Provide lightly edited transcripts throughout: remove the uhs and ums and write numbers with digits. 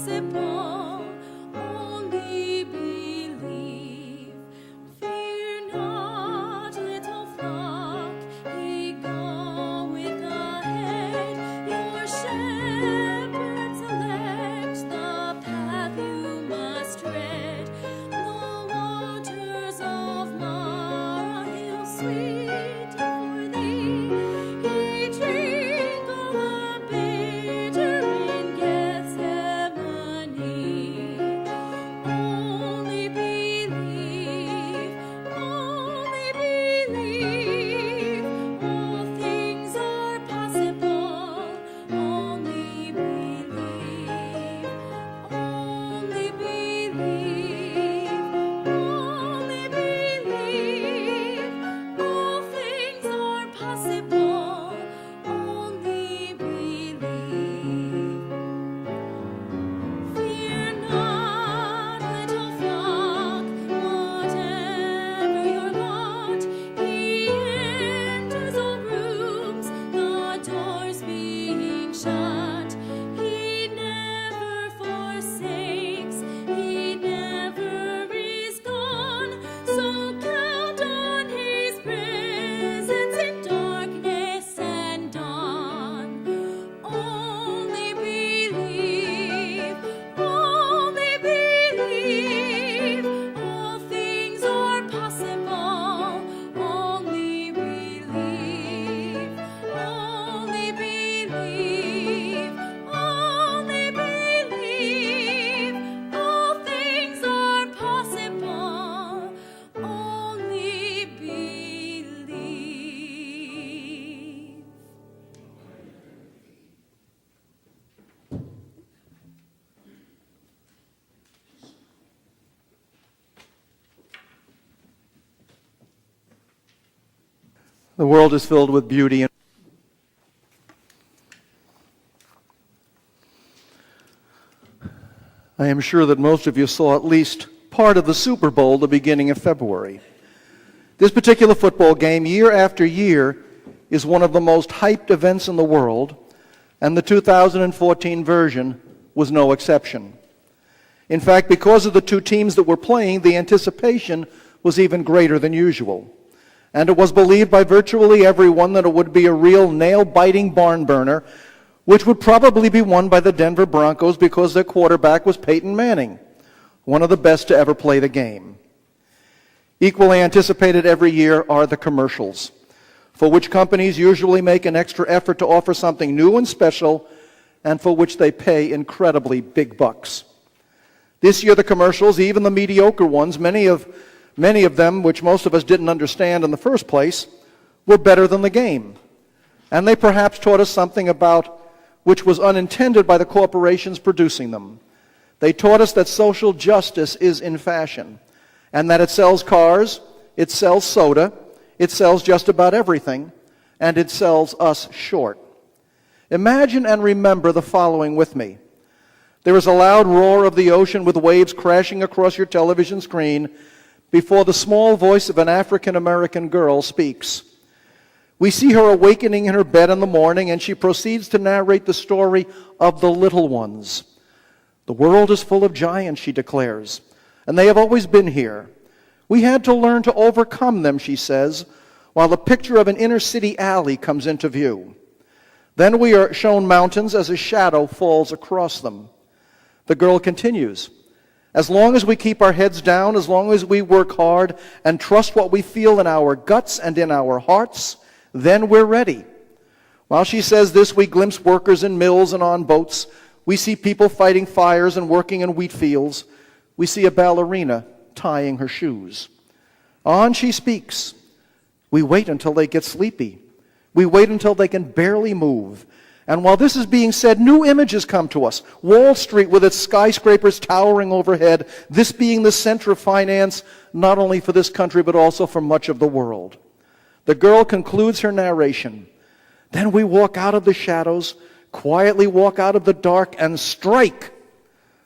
possible. Only believe. Fear not, little flock. He goeth ahead. Your shepherd selects the path you must tread. The waters of Mara He'll sweeten for thee. He drink all the bitter in Gethsemane. Only believe, only believe. All things are possible. Only believe, only believe, only believe. All things are possible. Only believe. Fear not, little flock, whatever your lot. He enters all rooms, the doors being shut. He never forsakes, he never is gone. So count on his presence in darkness and dawn. Only believe, only believe. All things are possible. Only believe, only believe, only believe. All things are possible. Only believe. The world is filled with beauty. I am sure that most of you saw at least part of the Super Bowl the beginning of February. This particular football game, year after year, is one of the most hyped events in the world, and the 2014 version was no exception. In fact, because of the two teams that were playing, the anticipation was even greater than usual. And it was believed by virtually everyone that it would be a real nail-biting barn burner, which would probably be won by the Denver Broncos because their quarterback was Peyton Manning, one of the best to ever play the game. Equally anticipated every year are the commercials, for which companies usually make an extra effort to offer something new and special, and for which they pay incredibly big bucks. This year the commercials, even the mediocre ones, many of them, which most of us didn't understand in the first place, were better than the game. And they perhaps taught us something about which was unintended by the corporations producing them. They taught us that social justice is in fashion, and that it sells cars, it sells soda, it sells just about everything, and it sells us short. Imagine and remember the following with me. There is a loud roar of the ocean with waves crashing across your television screen before the small voice of an African-American girl speaks. We see her awakening in her bed in the morning, and she proceeds to narrate the story of the little ones. The world is full of giants, she declares, and they have always been here. We had to learn to overcome them, she says, while the picture of an inner-city alley comes into view. Then we are shown mountains as a shadow falls across them. The girl continues, as long as we keep our heads down, as long as we work hard and trust what we feel in our guts and in our hearts, then we're ready. While she says this, we glimpse workers in mills and on boats. We see people fighting fires and working in wheat fields. We see a ballerina tying her shoes. On she speaks. We wait until they get sleepy. We wait until they can barely move. And while this is being said, new images come to us. Wall Street with its skyscrapers towering overhead, this being the center of finance, not only for this country, but also for much of the world. The girl concludes her narration. Then we walk out of the shadows, quietly walk out of the dark, and strike.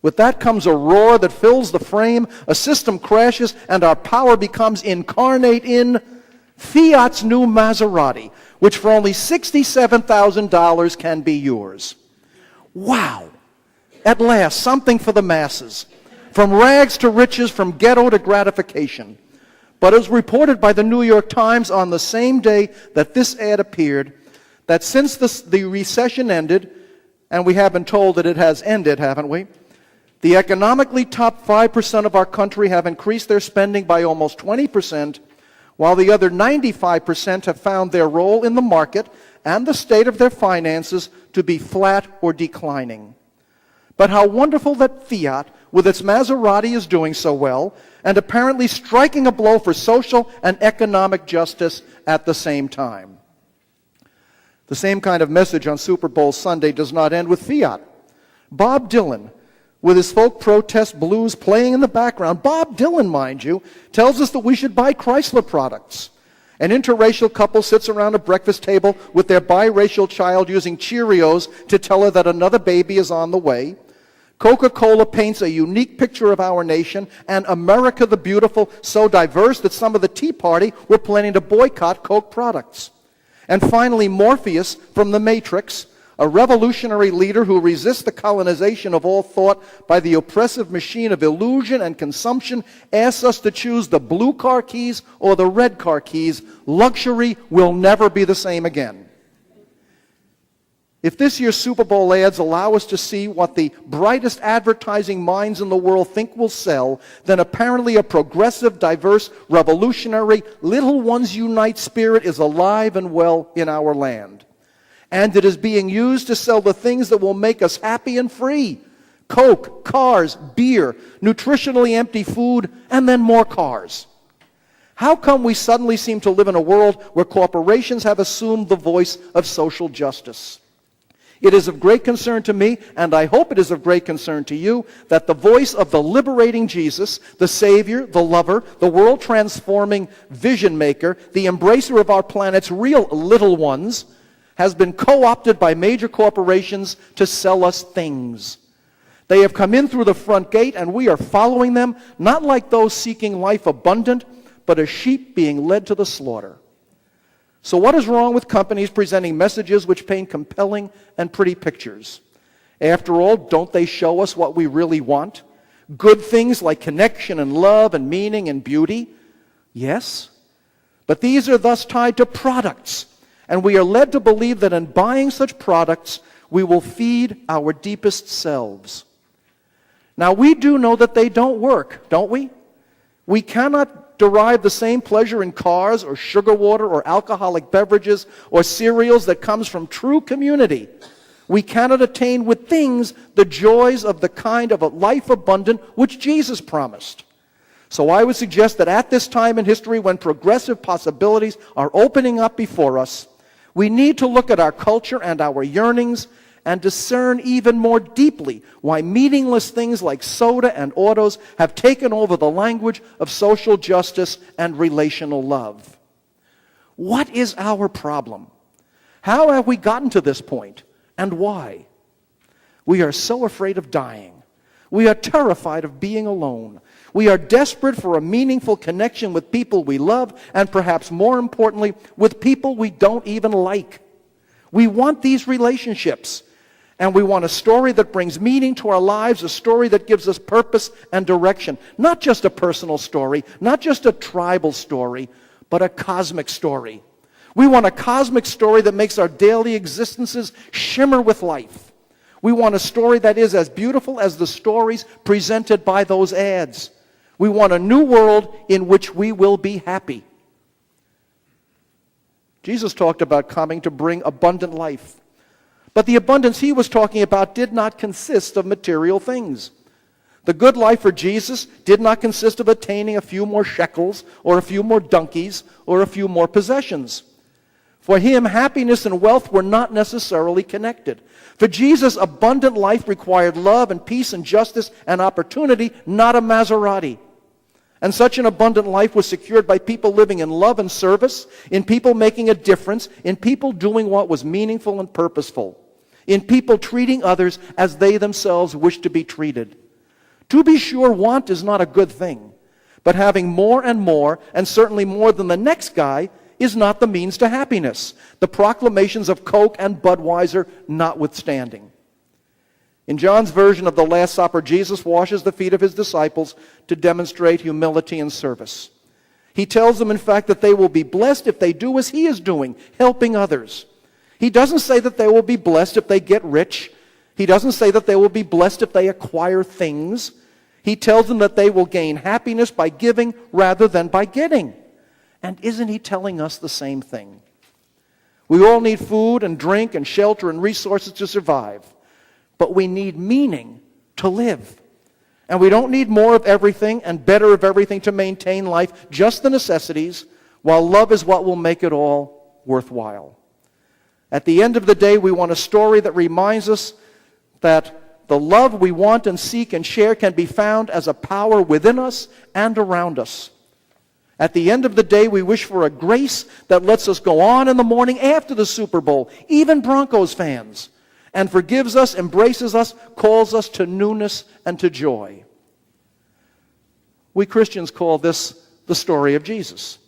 With that comes a roar that fills the frame, a system crashes, and our power becomes incarnate in Fiat's new Maserati, which for only $67,000 can be yours. Wow! At last, something for the masses. From rags to riches, from ghetto to gratification. But it was reported by the New York Times on the same day that this ad appeared that since the recession ended, and we have been told that it has ended, haven't we? The economically top 5% of our country have increased their spending by almost 20%, while the other 95% have found their role in the market and the state of their finances to be flat or declining. But how wonderful that Fiat, with its Maserati, is doing so well, and apparently striking a blow for social and economic justice at the same time. The same kind of message on Super Bowl Sunday does not end with Fiat. Bob Dylan, with his folk protest blues playing in the background, Bob Dylan, mind you, tells us that we should buy Chrysler products. An interracial couple sits around a breakfast table with their biracial child using Cheerios to tell her that another baby is on the way. Coca-Cola paints a unique picture of our nation, and America the Beautiful so diverse that some of the Tea Party were planning to boycott Coke products. And finally, Morpheus from The Matrix, a revolutionary leader who resists the colonization of all thought by the oppressive machine of illusion and consumption, asks us to choose the blue car keys or the red car keys. Luxury will never be the same again. If this year's Super Bowl ads allow us to see what the brightest advertising minds in the world think will sell, then apparently a progressive, diverse, revolutionary, little ones unite spirit is alive and well in our land. And it is being used to sell the things that will make us happy and free. Coke, cars, beer, nutritionally empty food, and then more cars. How come we suddenly seem to live in a world where corporations have assumed the voice of social justice? It is of great concern to me, and I hope it is of great concern to you, that the voice of the liberating Jesus, the Savior, the lover, the world-transforming vision maker, the embracer of our planet's real little ones, has been co-opted by major corporations to sell us things. They have come in through the front gate, and we are following them, not like those seeking life abundant, but as sheep being led to the slaughter. So what is wrong with companies presenting messages which paint compelling and pretty pictures? After all, don't they show us what we really want? Good things like connection and love and meaning and beauty? Yes. But these are thus tied to products, and we are led to believe that in buying such products, we will feed our deepest selves. Now, we do know that they don't work, don't we? We cannot derive the same pleasure in cars or sugar water or alcoholic beverages or cereals that comes from true community. We cannot attain with things the joys of the kind of a life abundant which Jesus promised. So I would suggest that at this time in history when progressive possibilities are opening up before us, we need to look at our culture and our yearnings and discern even more deeply why meaningless things like soda and autos have taken over the language of social justice and relational love. What is our problem? How have we gotten to this point, and why? We are so afraid of dying. We are terrified of being alone. We are desperate for a meaningful connection with people we love, and perhaps more importantly, with people we don't even like. We want these relationships. And we want a story that brings meaning to our lives, a story that gives us purpose and direction. Not just a personal story, not just a tribal story, but a cosmic story. We want a cosmic story that makes our daily existences shimmer with life. We want a story that is as beautiful as the stories presented by those ads. We want a new world in which we will be happy. Jesus talked about coming to bring abundant life. But the abundance he was talking about did not consist of material things. The good life for Jesus did not consist of attaining a few more shekels or a few more donkeys or a few more possessions. For him, happiness and wealth were not necessarily connected. For Jesus, abundant life required love and peace and justice and opportunity, not a Maserati. And such an abundant life was secured by people living in love and service, in people making a difference, in people doing what was meaningful and purposeful, in people treating others as they themselves wish to be treated. To be sure, want is not a good thing, but having more and more, and certainly more than the next guy, is not the means to happiness, the proclamations of Coke and Budweiser notwithstanding. In John's version of the Last Supper, Jesus washes the feet of his disciples to demonstrate humility and service. He tells them, in fact, that they will be blessed if they do as he is doing, helping others. He doesn't say that they will be blessed if they get rich. He doesn't say that they will be blessed if they acquire things. He tells them that they will gain happiness by giving rather than by getting. And isn't he telling us the same thing? We all need food and drink and shelter and resources to survive. But we need meaning to live. And we don't need more of everything and better of everything to maintain life, just the necessities, while love is what will make it all worthwhile. At the end of the day, we want a story that reminds us that the love we want and seek and share can be found as a power within us and around us. At the end of the day, we wish for a grace that lets us go on in the morning after the Super Bowl, even Broncos fans, and forgives us, embraces us, calls us to newness and to joy. We Christians call this the story of Jesus.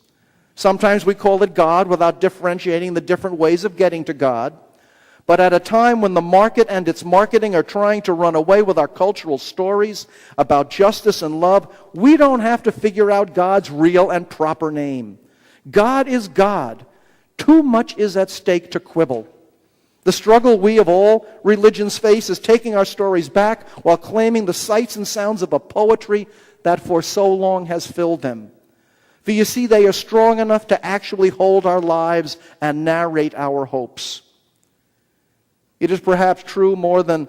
Sometimes we call it God without differentiating the different ways of getting to God. But at a time when the market and its marketing are trying to run away with our cultural stories about justice and love, we don't have to figure out God's real and proper name. God is God. Too much is at stake to quibble. The struggle we of all religions face is taking our stories back while claiming the sights and sounds of a poetry that for so long has filled them. For you see, they are strong enough to actually hold our lives and narrate our hopes. It is perhaps true more than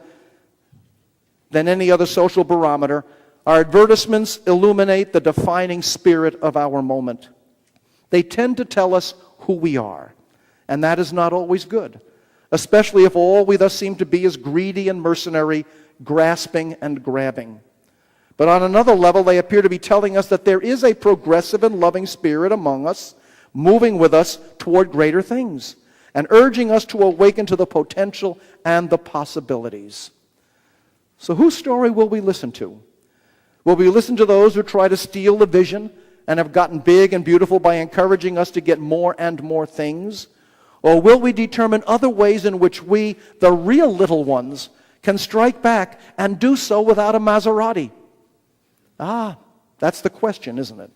any other social barometer. Our advertisements illuminate the defining spirit of our moment. They tend to tell us who we are, and that is not always good, especially if all we thus seem to be is greedy and mercenary, grasping and grabbing. But on another level, they appear to be telling us that there is a progressive and loving spirit among us, moving with us toward greater things, and urging us to awaken to the potential and the possibilities. So whose story will we listen to? Will we listen to those who try to steal the vision and have gotten big and beautiful by encouraging us to get more and more things? Or will we determine other ways in which we, the real little ones, can strike back and do so without a Maserati? That's the question, isn't it?